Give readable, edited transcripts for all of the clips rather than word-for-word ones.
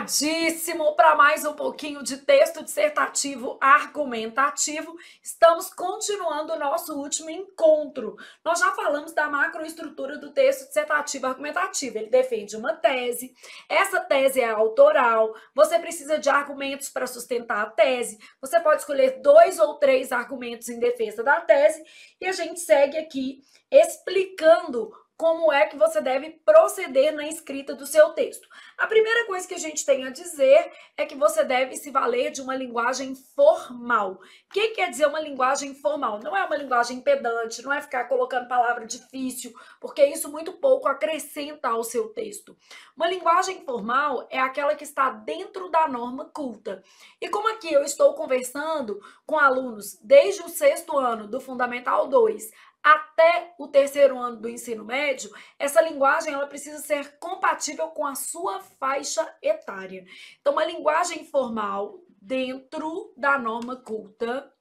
Animadíssimo para mais um pouquinho de texto dissertativo argumentativo. Estamos continuando o nosso último encontro. Nós já falamos da macroestrutura do texto dissertativo argumentativo. Ele defende uma tese, essa tese é autoral, você precisa de argumentos para sustentar a tese, você pode escolher 2 ou 3 argumentos em defesa da tese e a gente segue aqui explicando como é que você deve proceder na escrita do seu texto. A primeira coisa que a gente tem a dizer é que você deve se valer de uma linguagem formal. O que quer dizer uma linguagem formal? Não é uma linguagem pedante, não é ficar colocando palavra difícil, porque isso muito pouco acrescenta ao seu texto. Uma linguagem formal é aquela que está dentro da norma culta. E como aqui eu estou conversando com alunos desde o 6º ano do Fundamental 2 até o 3º ano do ensino médio, essa linguagem ela precisa ser compatível com a sua faixa etária. Então, uma linguagem formal dentro da norma culta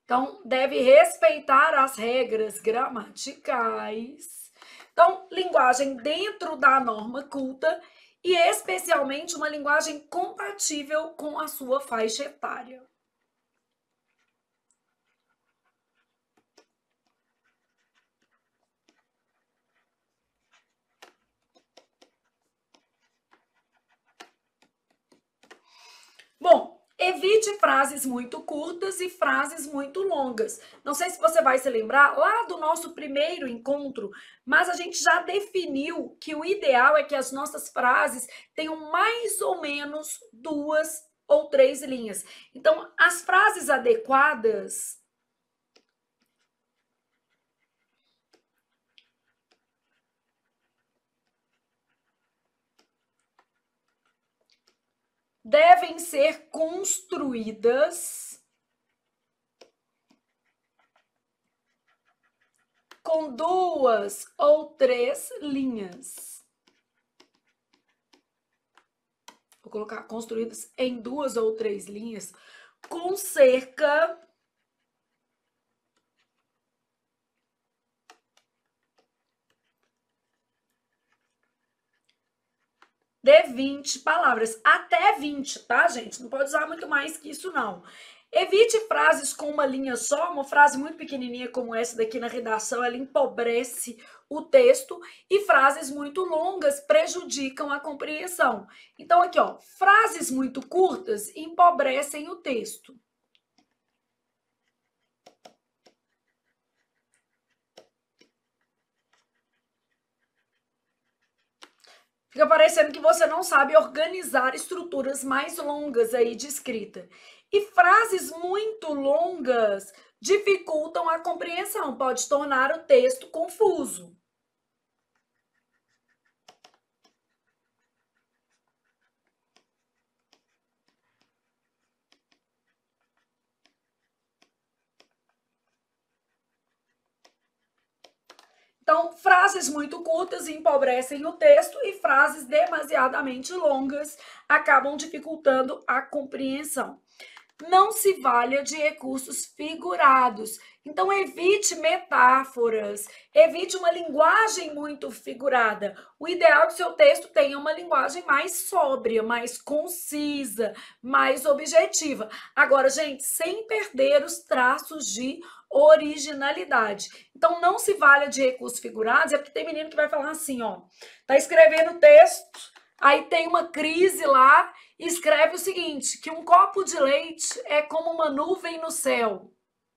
então, deve respeitar as regras gramaticais. Então, linguagem dentro da norma culta e especialmente uma linguagem compatível com a sua faixa etária. Bom, evite frases muito curtas e frases muito longas. Não sei se você vai se lembrar lá do nosso primeiro encontro, mas a gente já definiu que o ideal é que as nossas frases tenham mais ou menos 2 ou 3 linhas. Então, as frases adequadas devem ser construídas com 2 ou 3 linhas. Vou colocar construídas em 2 ou 3 linhas, com cerca de 20 palavras. Até 20, tá, gente? Não pode usar muito mais que isso, não. Evite frases com uma linha só, uma frase muito pequenininha como essa daqui na redação, ela empobrece o texto e frases muito longas prejudicam a compreensão. Então, aqui, ó, frases muito curtas empobrecem o texto. Fica parecendo que você não sabe organizar estruturas mais longas aí de escrita. E frases muito longas dificultam a compreensão, pode tornar o texto confuso. Então, frases muito curtas empobrecem o texto e frases demasiadamente longas acabam dificultando a compreensão. Não se valha de recursos figurados. Então, evite metáforas, evite uma linguagem muito figurada. O ideal é que o seu texto tenha uma linguagem mais sóbria, mais concisa, mais objetiva. Agora, gente, sem perder os traços de originalidade. Então, não se valha de recursos figurados, é porque tem menino que vai falar assim, ó, tá escrevendo texto, aí tem uma crise lá, e escreve o seguinte, que um copo de leite é como uma nuvem no céu.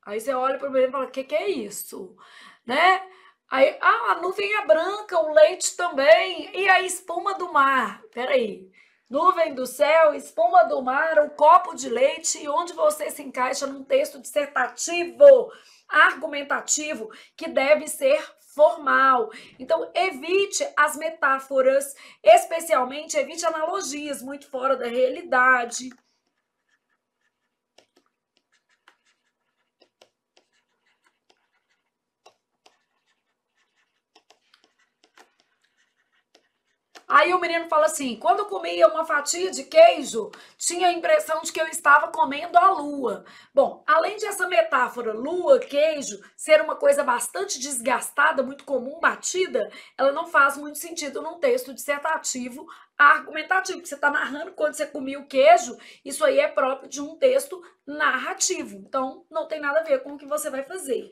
Aí você olha para o menino e fala, o que é isso? Né? Aí, a nuvem é branca, o leite também, e a espuma do mar. Peraí, nuvem do céu, espuma do mar, um copo de leite, e onde você se encaixa num texto dissertativo, argumentativo, que deve ser formal. Então, evite as metáforas, especialmente evite analogias muito fora da realidade. Aí o menino fala assim: quando eu comia uma fatia de queijo, tinha a impressão de que eu estava comendo a lua. Bom, além de essa metáfora lua, queijo, ser uma coisa bastante desgastada, muito comum, batida, ela não faz muito sentido num texto dissertativo argumentativo, porque você está narrando quando você comia o queijo, isso aí é próprio de um texto narrativo. Então, não tem nada a ver com o que você vai fazer.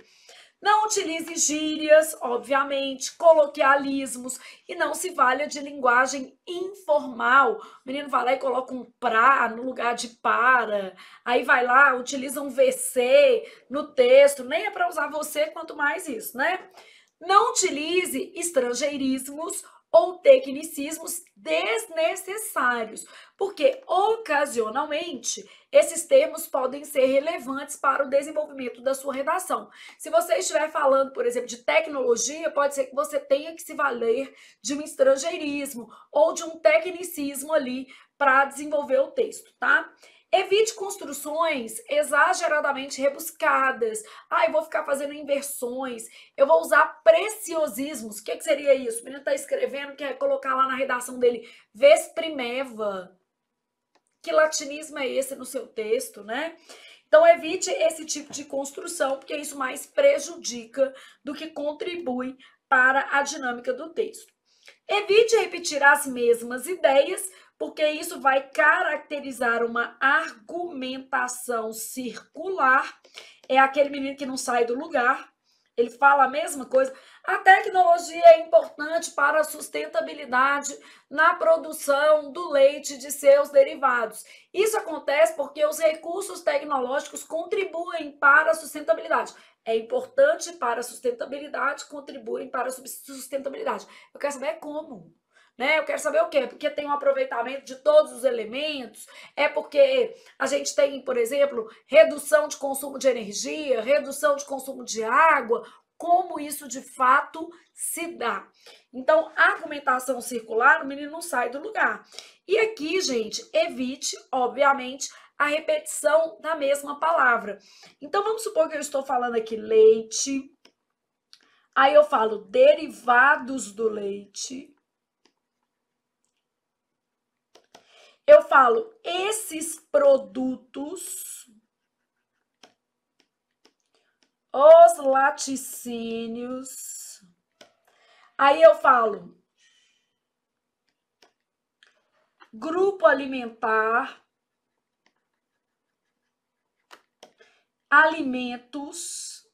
Não utilize gírias, obviamente, coloquialismos e não se valha de linguagem informal. O menino vai lá e coloca um pra no lugar de para, aí vai lá, utiliza um VC no texto, nem é para usar você, quanto mais isso, né? Não utilize estrangeirismos ou tecnicismos desnecessários, porque ocasionalmente esses termos podem ser relevantes para o desenvolvimento da sua redação. Se você estiver falando, por exemplo, de tecnologia, pode ser que você tenha que se valer de um estrangeirismo ou de um tecnicismo ali para desenvolver o texto, tá? Evite construções exageradamente rebuscadas. Eu vou ficar fazendo inversões. Eu vou usar preciosismos. O que seria isso? O menino está escrevendo, quer colocar lá na redação dele ves primeva. Que latinismo é esse no seu texto, né? Então, evite esse tipo de construção, porque isso mais prejudica do que contribui para a dinâmica do texto. Evite repetir as mesmas ideias, porque isso vai caracterizar uma argumentação circular. É aquele menino que não sai do lugar, ele fala a mesma coisa. A tecnologia é importante para a sustentabilidade na produção do leite e de seus derivados. Isso acontece porque os recursos tecnológicos contribuem para a sustentabilidade. É importante para a sustentabilidade, contribuem para a sustentabilidade. Eu quero saber como. Né? Eu quero saber o quê? Porque tem um aproveitamento de todos os elementos, é porque a gente tem, por exemplo, redução de consumo de energia, redução de consumo de água, como isso de fato se dá. Então, a argumentação circular, o menino não sai do lugar. E aqui, gente, evite, obviamente, a repetição da mesma palavra. Então, vamos supor que eu estou falando aqui leite, aí eu falo derivados do leite. Eu falo esses produtos, os laticínios. Aí eu falo grupo alimentar, alimentos.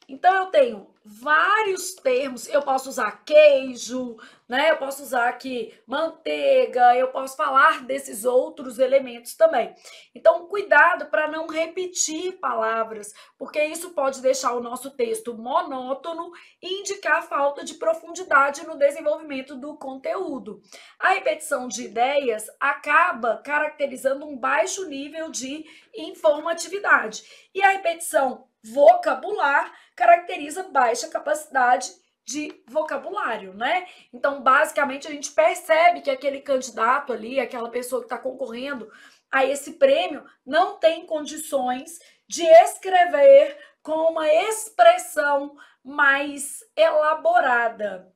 Então, eu tenho vários termos, eu posso usar queijo, né? Eu posso usar aqui manteiga, eu posso falar desses outros elementos também. Então, cuidado para não repetir palavras, porque isso pode deixar o nosso texto monótono e indicar falta de profundidade no desenvolvimento do conteúdo. A repetição de ideias acaba caracterizando um baixo nível de informatividade. E a repetição vocabular caracteriza baixa capacidade de vocabulário, né? Então, basicamente, a gente percebe que aquele candidato ali, aquela pessoa que está concorrendo a esse prêmio, não tem condições de escrever com uma expressão mais elaborada.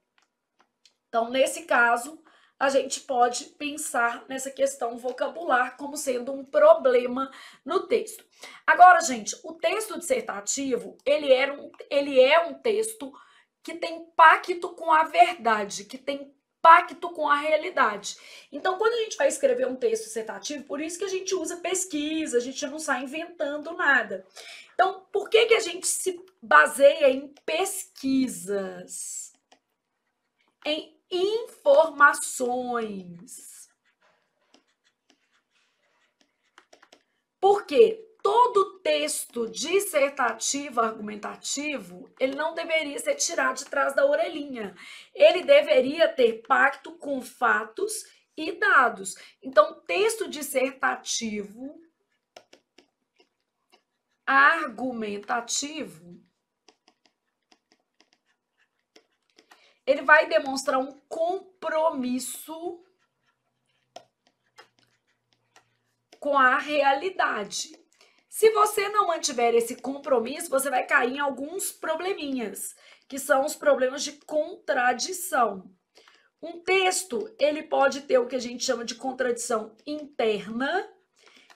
Então, nesse caso, a gente pode pensar nessa questão vocabular como sendo um problema no texto. Agora, gente, o texto dissertativo, ele é um texto que tem pacto com a verdade, que tem pacto com a realidade. Então, quando a gente vai escrever um texto dissertativo, por isso que a gente usa pesquisa, a gente não sai inventando nada. Então, por que a gente se baseia em pesquisas? Em informações. Porque todo texto dissertativo, argumentativo, ele não deveria ser tirado de trás da orelhinha. Ele deveria ter pacto com fatos e dados. Então, texto dissertativo, argumentativo, ele vai demonstrar um compromisso com a realidade. Se você não mantiver esse compromisso, você vai cair em alguns probleminhas, que são os problemas de contradição. Um texto, ele pode ter o que a gente chama de contradição interna,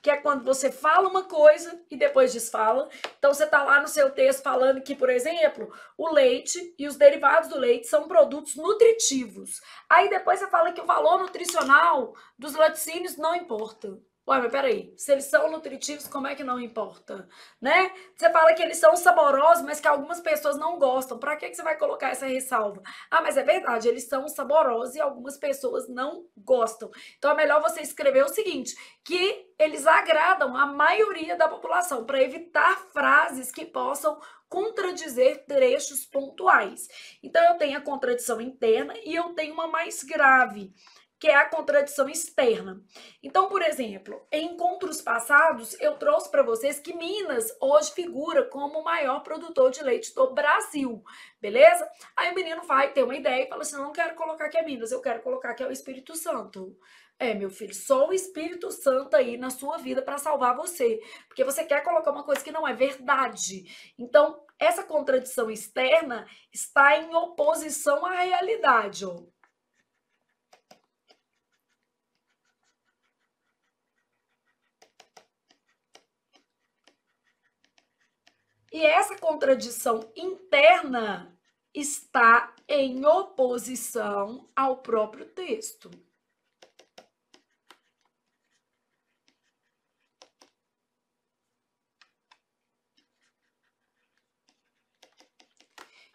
que é quando você fala uma coisa e depois desfala. Então, você está lá no seu texto falando que, por exemplo, o leite e os derivados do leite são produtos nutritivos. Aí, depois você fala que o valor nutricional dos laticínios não importa. Ué, mas peraí, se eles são nutritivos, como é que não importa, né? Você fala que eles são saborosos, mas que algumas pessoas não gostam. Para que você vai colocar essa ressalva? Ah, mas é verdade, eles são saborosos e algumas pessoas não gostam. Então é melhor você escrever o seguinte, que eles agradam a maioria da população, para evitar frases que possam contradizer trechos pontuais. Então eu tenho a contradição interna e eu tenho uma mais grave, que é a contradição externa. Então, por exemplo, em encontros passados, eu trouxe para vocês que Minas hoje figura como o maior produtor de leite do Brasil, beleza? Aí o menino vai ter uma ideia e fala assim, eu não quero colocar que é Minas, eu quero colocar que é o Espírito Santo. É, meu filho, só o Espírito Santo aí na sua vida para salvar você, porque você quer colocar uma coisa que não é verdade. Então, essa contradição externa está em oposição à realidade, ó. E essa contradição interna está em oposição ao próprio texto.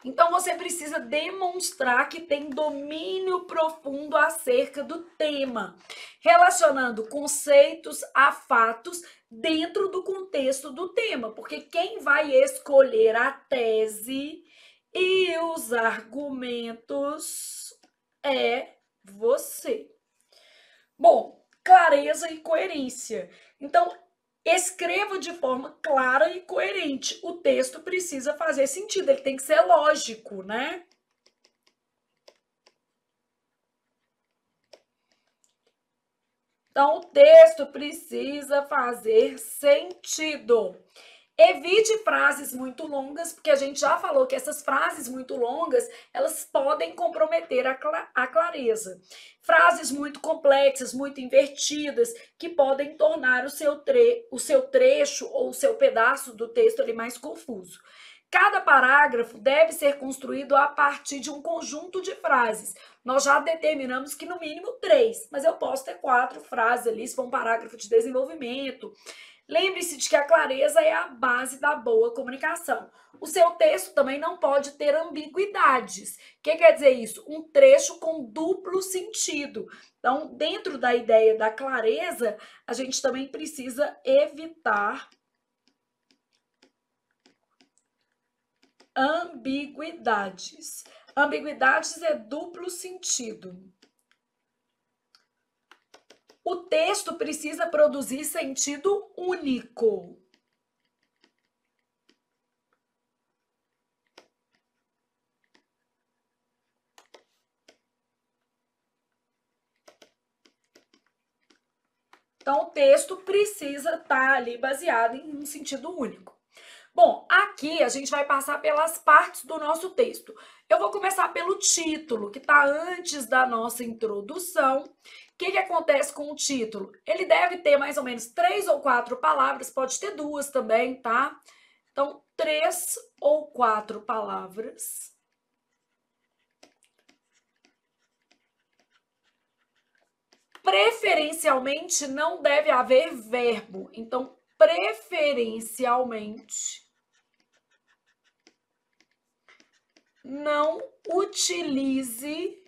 Então, você precisa demonstrar que tem domínio profundo acerca do tema, relacionando conceitos a fatos dentro do contexto do tema, porque quem vai escolher a tese e os argumentos é você. Bom, clareza e coerência. Então, escreva de forma clara e coerente. O texto precisa fazer sentido, ele tem que ser lógico, né? Então, o texto precisa fazer sentido. Evite frases muito longas, porque a gente já falou que essas frases muito longas, elas podem comprometer a clareza. Frases muito complexas, muito invertidas, que podem tornar o seu trecho ou o seu pedaço do texto ali mais confuso. Cada parágrafo deve ser construído a partir de um conjunto de frases. Nós já determinamos que no mínimo 3, mas eu posso ter 4 frases ali, se for um parágrafo de desenvolvimento. Lembre-se de que a clareza é a base da boa comunicação. O seu texto também não pode ter ambiguidades. O que quer dizer isso? Um trecho com duplo sentido. Então, dentro da ideia da clareza, a gente também precisa evitar ambiguidades. Ambiguidades é duplo sentido. O texto precisa produzir sentido único. Então, o texto precisa estar ali baseado em um sentido único. Bom, aqui a gente vai passar pelas partes do nosso texto. Eu vou começar pelo título, que está antes da nossa introdução. O que acontece com o título? Ele deve ter mais ou menos 3 ou 4 palavras, pode ter 2 também, tá? Então, 3 ou 4 palavras. Preferencialmente, não deve haver verbo. Então, preferencialmente, não utilize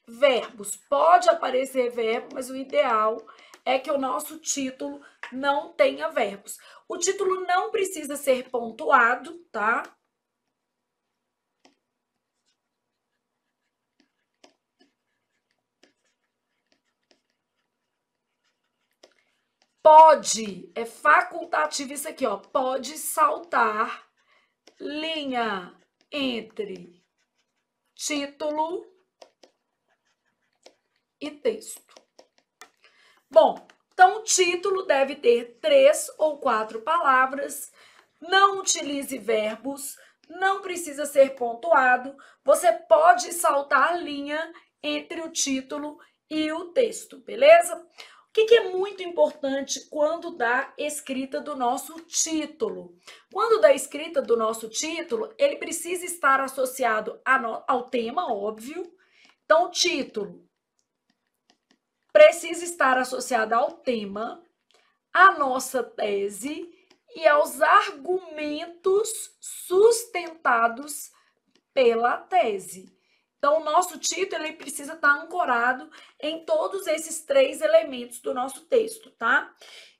verbos. Pode aparecer verbo, mas o ideal é que o nosso título não tenha verbos. O título não precisa ser pontuado, tá? Pode, é facultativo isso aqui, ó. Pode saltar linha entre título e texto. Bom, então o título deve ter 3 ou 4 palavras, não utilize verbos, não precisa ser pontuado, você pode saltar linha entre o título e o texto, beleza? O que é muito importante quando dá escrita do nosso título? Quando dá escrita do nosso título, ele precisa estar associado ao tema, óbvio. Então, o título precisa estar associado ao tema, à nossa tese e aos argumentos sustentados pela tese. Então, o nosso título ele precisa estar ancorado em todos esses 3 elementos do nosso texto, tá?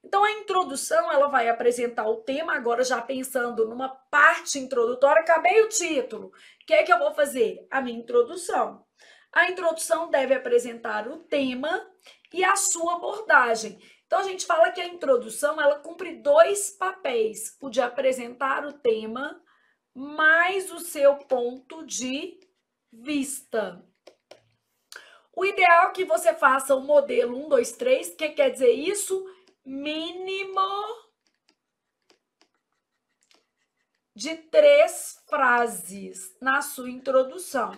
Então, a introdução, ela vai apresentar o tema, agora já pensando numa parte introdutória, acabei o título. O que é que eu vou fazer? A minha introdução. A introdução deve apresentar o tema e a sua abordagem. Então, a gente fala que a introdução, ela cumpre 2 papéis, o de apresentar o tema, mais o seu ponto de vista. O ideal é que você faça o modelo 1, 2, 3. O que quer dizer isso? Mínimo de 3 frases na sua introdução.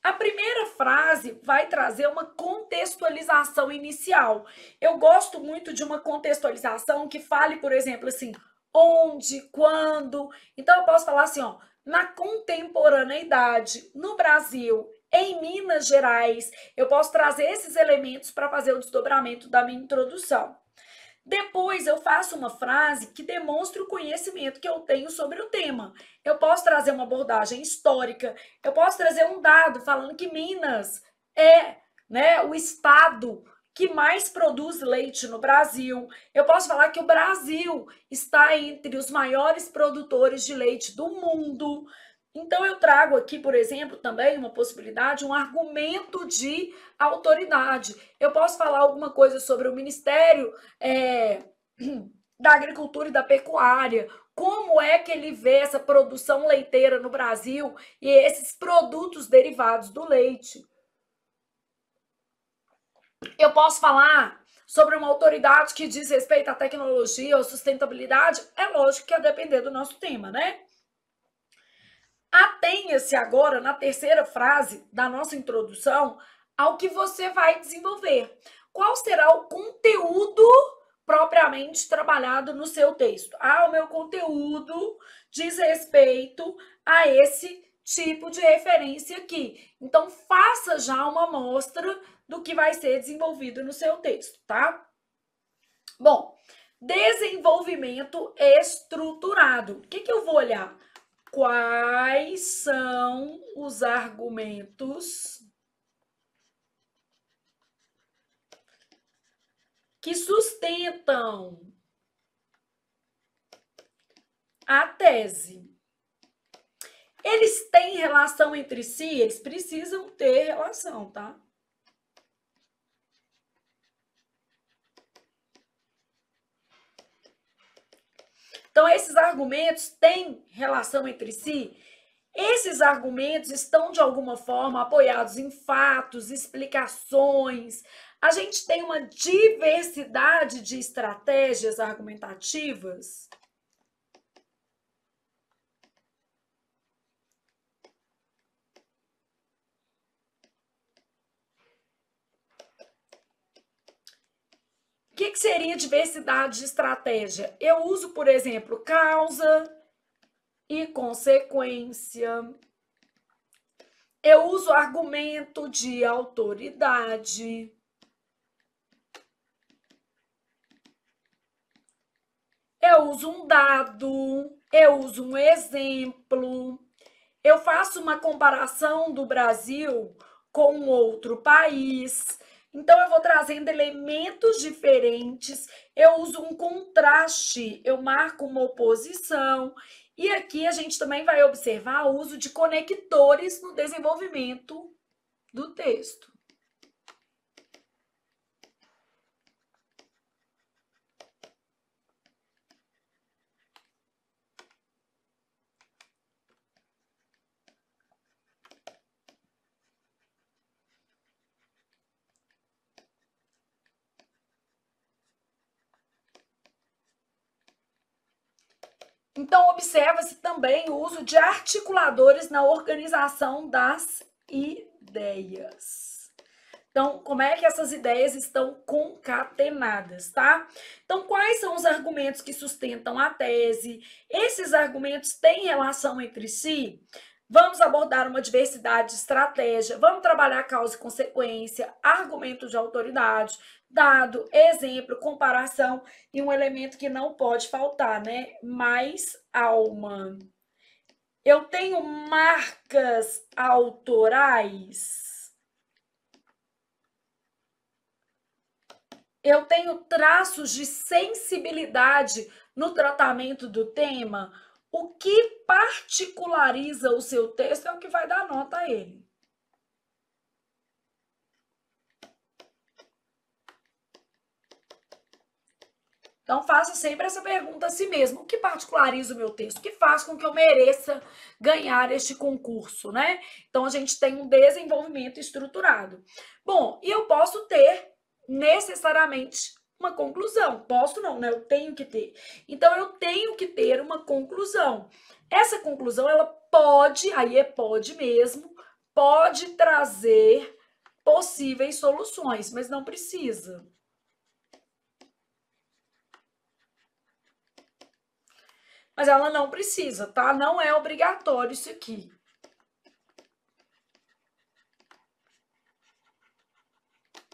A primeira frase vai trazer uma contextualização inicial. Eu gosto muito de uma contextualização que fale, por exemplo, assim, onde, quando. Então, eu posso falar assim, ó, na contemporaneidade, no Brasil, em Minas Gerais. Eu posso trazer esses elementos para fazer o desdobramento da minha introdução. Depois eu faço uma frase que demonstre o conhecimento que eu tenho sobre o tema. Eu posso trazer uma abordagem histórica, eu posso trazer um dado falando que Minas é, né, o estado que mais produz leite no Brasil. Eu posso falar que o Brasil está entre os maiores produtores de leite do mundo. Então, eu trago aqui, por exemplo, também uma possibilidade, um argumento de autoridade. Eu posso falar alguma coisa sobre o Ministério da Agricultura e da Pecuária, como é que ele vê essa produção leiteira no Brasil e esses produtos derivados do leite. Eu posso falar sobre uma autoridade que diz respeito à tecnologia ou sustentabilidade. É lógico que ia depender do nosso tema, né? Atenha-se agora, na terceira frase da nossa introdução, ao que você vai desenvolver. Qual será o conteúdo propriamente trabalhado no seu texto? O meu conteúdo diz respeito a esse tipo de referência aqui. Então, faça já uma amostra do que vai ser desenvolvido no seu texto, tá? Bom, desenvolvimento estruturado. O que eu vou olhar? Quais são os argumentos que sustentam a tese? Eles têm relação entre si? Eles precisam ter relação, tá? Então, esses argumentos têm relação entre si? Esses argumentos estão, de alguma forma, apoiados em fatos, explicações. A gente tem uma diversidade de estratégias argumentativas. O que seria diversidade de estratégia? Eu uso, por exemplo, causa e consequência. Eu uso argumento de autoridade. Eu uso um dado, eu uso um exemplo. Eu faço uma comparação do Brasil com outro país. Então, eu vou trazendo elementos diferentes, eu uso um contraste, eu marco uma oposição. E aqui a gente também vai observar o uso de conectores no desenvolvimento do texto. Então, observa-se também o uso de articuladores na organização das ideias. Então, como é que essas ideias estão concatenadas, tá? Então, quais são os argumentos que sustentam a tese? Esses argumentos têm relação entre si? Vamos abordar uma diversidade de estratégia, vamos trabalhar causa e consequência, argumento de autoridade, dado, exemplo, comparação e um elemento que não pode faltar, né? Mais alma. Eu tenho marcas autorais. Eu tenho traços de sensibilidade no tratamento do tema. O que particulariza o seu texto é o que vai dar nota a ele. Então, faça sempre essa pergunta a si mesmo. O que particulariza o meu texto? O que faz com que eu mereça ganhar este concurso, né? Então, a gente tem um desenvolvimento estruturado. Bom, e eu posso ter necessariamente uma conclusão. Posso não, né? Eu tenho que ter. Então, eu tenho que ter uma conclusão. Essa conclusão, ela pode, aí é pode mesmo, pode trazer possíveis soluções, mas não precisa. Mas ela não precisa, tá? Não é obrigatório isso aqui.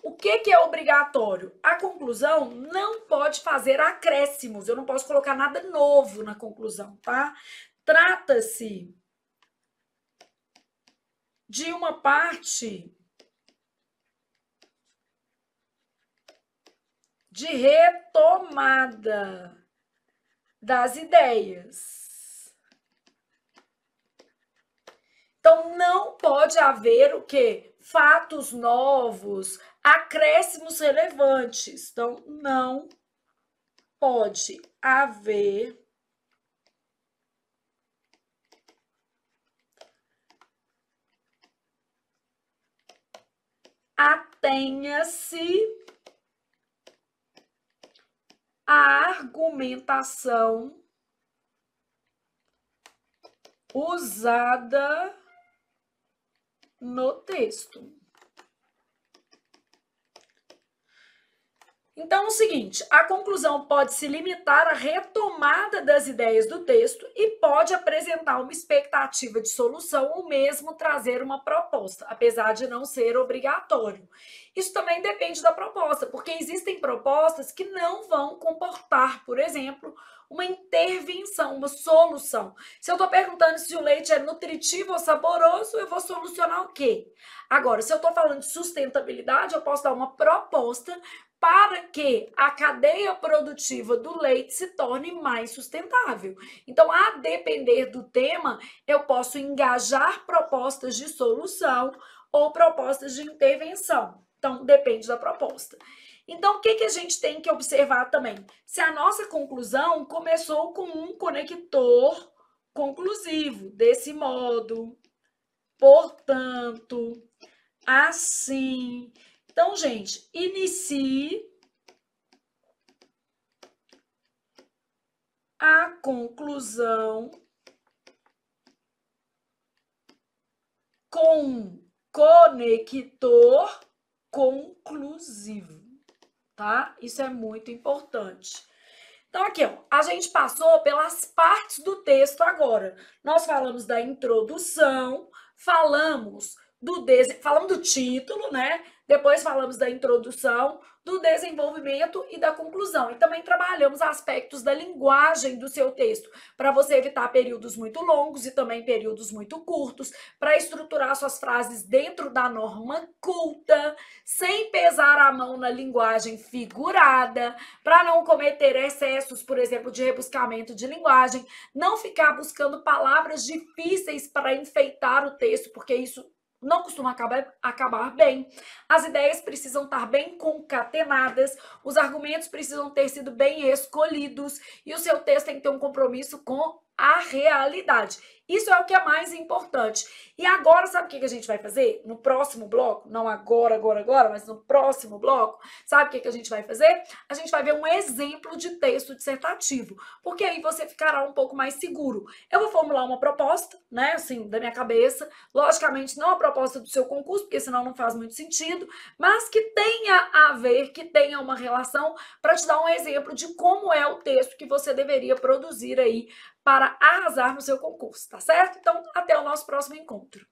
O que é obrigatório? A conclusão não pode fazer acréscimos. Eu não posso colocar nada novo na conclusão, tá? Trata-se de uma parte de retomada das ideias. Então, não pode haver o quê? Fatos novos, acréscimos relevantes. Então, não pode haver atenha-se a argumentação usada no texto. Então, é o seguinte, a conclusão pode se limitar à retomada das ideias do texto e pode apresentar uma expectativa de solução ou mesmo trazer uma proposta, apesar de não ser obrigatório. Isso também depende da proposta, porque existem propostas que não vão comportar, por exemplo, uma intervenção, uma solução. Se eu estou perguntando se o leite é nutritivo ou saboroso, eu vou solucionar o quê? Agora, se eu estou falando de sustentabilidade, eu posso dar uma proposta para que a cadeia produtiva do leite se torne mais sustentável. Então, a depender do tema, eu posso engajar propostas de solução ou propostas de intervenção. Então, depende da proposta. Então, o que a gente tem que observar também? Se a nossa conclusão começou com um conector conclusivo, desse modo, portanto, assim. Então, gente, inicie a conclusão com conector conclusivo, tá? Isso é muito importante. Então, aqui, ó, a gente passou pelas partes do texto agora. Nós falamos da introdução, falamos do título, né? Depois falamos da introdução, do desenvolvimento e da conclusão. E também trabalhamos aspectos da linguagem do seu texto, para você evitar períodos muito longos e também períodos muito curtos, para estruturar suas frases dentro da norma culta, sem pesar a mão na linguagem figurada, para não cometer excessos, por exemplo, de rebuscamento de linguagem, não ficar buscando palavras difíceis para enfeitar o texto, porque isso não costuma acabar bem. As ideias precisam estar bem concatenadas, os argumentos precisam ter sido bem escolhidos e o seu texto tem que ter um compromisso com a realidade. Isso é o que é mais importante. E agora, sabe o que a gente vai fazer? No próximo bloco, não agora, mas no próximo bloco, sabe o que a gente vai fazer? A gente vai ver um exemplo de texto dissertativo, porque aí você ficará um pouco mais seguro. Eu vou formular uma proposta, né, assim, da minha cabeça, logicamente não a proposta do seu concurso, porque senão não faz muito sentido, mas que tenha a ver, que tenha uma relação, para te dar um exemplo de como é o texto que você deveria produzir aí para arrasar no seu concurso, tá certo? Então, até o nosso próximo encontro.